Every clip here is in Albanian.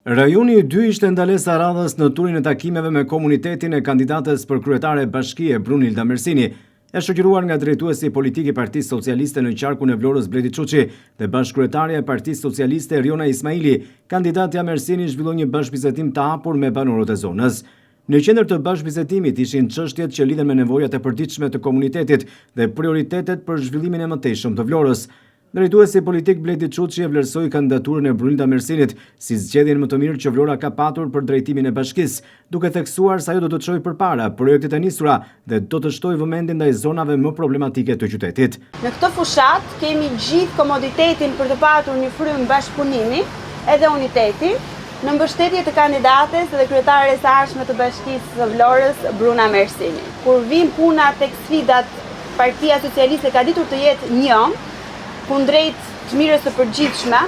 Rajoni 2 ishte ndalesa radhës në turin e takimeve me komunitetin e kandidates për kryetare bashkie Brunilda Mersini, e shoqëruar nga drejtuesi politik i Partisë Socialiste në qarkun e Vlorës Bledi Çuçi dhe bashkëkryetaria e Partisë Socialiste Riona Ismaili. Kandidatja Mersini zhvilloi një bashkëbisedim të hapur me banorët e zonës. Në qendër të bashkëbisedimit ishin çështjet që lidhen me nevojat e përditshme të komunitetit dhe prioritetet për zhvillimin e mëtejshëm të Vlorës. Drejtuesi politik Bledi Çuçi e vlerësoi kandidaturën e Brunilda Mersinit si zgjedhjen më të mirë që Vlora ka patur për drejtimin e bashkisë, duke theksuar se ajo do të çojë përpara projektet e nisura dhe do të shtojë vëmendjen ndaj zonave më problematike të qytetit. Në këtë fushat kemi gjithë komoditetin për të patur një frymë bashkëpunimi edhe uniteti në mbështetje të kandidates dhe kryetares së ardhshme të bashkisë së Vlorës, Bruna Mersini. Kur vin puna tek sfidat, Partia Socialiste ka ditur të jetë një kundrejt çmirës së përgjithshme.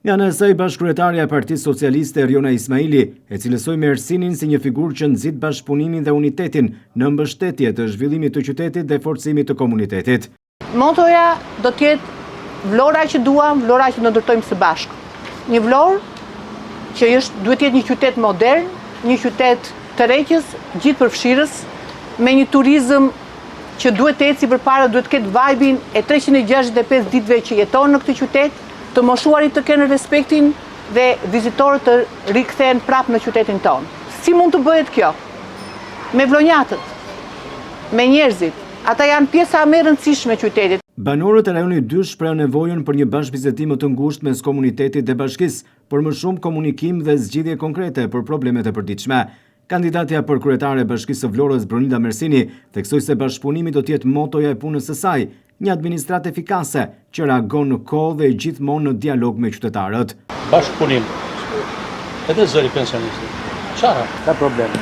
Janë e saj bashkëkryetaria e Partisë Socialiste Riona Ismaili, e cilësoi Mersinin si një figurë që nxit bashkëpunimin dhe unitetin në mbështetje të zhvillimit të qytetit dhe forcimit të komunitetit. Motoja do të jetë Vlora që duam, Vlora që do ndërtojmë së bashku. Një Vlorë që duhet të jetë një qytet modern, një qytet tërheqës, gjithëpërfshirës, me një turizëm që duhet të eci përpara, duhet të ketë vajbin e 365 ditëve që jeton në këtë qytet, të moshuarit të kenë respektin dhe vizitorët të rikthehen prapë në qytetin tonë. Si mund të bëhet kjo? Me vlonjatët, me njerëzit, ata janë pjesa më e rëndësishme e qytetit. Banorët e rajonit 2 shprehën nevojën për një bashkëbisedim më të ngushtë mes komunitetit dhe bashkisë, për më shumë komunikim dhe zgjidhje konkrete për problemet e përditshme. Kandidatja për kryetare e Bashkisë së Vlorës Brunilda Mersini theksoi se bashkëpunimi do të jetë motoja e punës së saj, një administratë efikase që reagon në kohë dhe gjithmonë në dialog me qytetarët. Bashkëpunim. Edhe zëri pensionistë. Çfarë? Ka probleme.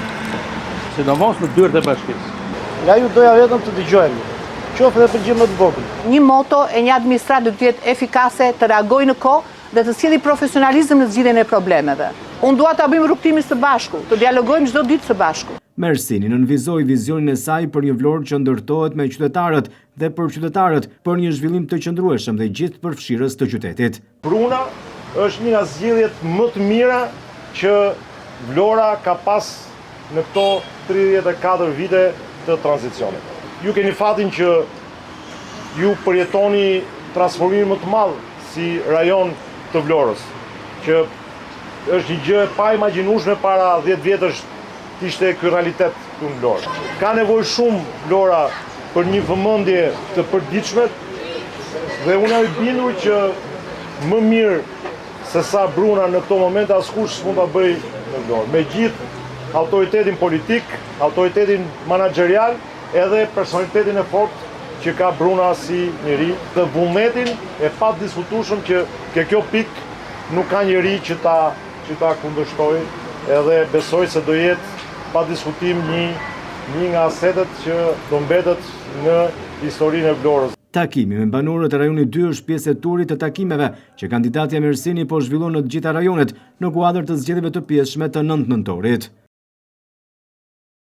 Sidomos në dyert e bashkisë. Nga ju doja vetëm të dëgjojmë, qoftë edhe për gjë më të vogël. Një moto e një administratë do të jetë efikase, të reagojë në kohë dhe të sjellë profesionalizëm në zgjidhjen e problemeve. Unë dua ta bëjmë rrugtimin së bashku, të dialogojmë çdo ditë së bashku. Mersini nënvizoi vizionin e saj për një Vlorë që ndërtohet me qytetarët dhe për qytetarët për një zhvillim të qëndrueshëm dhe gjithëpërfshirës të qytetit. Bruna është një nga zgjedhjet më të mira që Vlora ka pas në këto 34 vite të tranzicionit. Ju keni fatin që ju përjetoni transformimin më të madh si rajon të Vlorës, që është një gjë pa imagjinueshme para 10 vjetësh ishte ky realitet këtu në Vlorë. Ka nevojë shumë Vlora për një vëmendje të përditshme dhe unë jam i bindur që më mirë se sa Bruna në këto momente askush s'mund ta bëjë në Vlorë. Me gjithë autoritetin politik, autoritetin menaxherial edhe personalitetin e fortë që ka Bruna si njeri, të vullnetin e padiskutueshëm që kjo pikë nuk ka njeri që ta kundërshtoj, edhe besoj se do jetë pa diskutim një nga asetet që do mbetet në historinë e Vlorës. Takimi me banorët e rajonit 2 është pjesë e turit të takimeve që kandidatja Mersini po zhvillon në të gjitha rajonet në kuadër të zgjedhjeve të pjesshme të 9 nëntorit.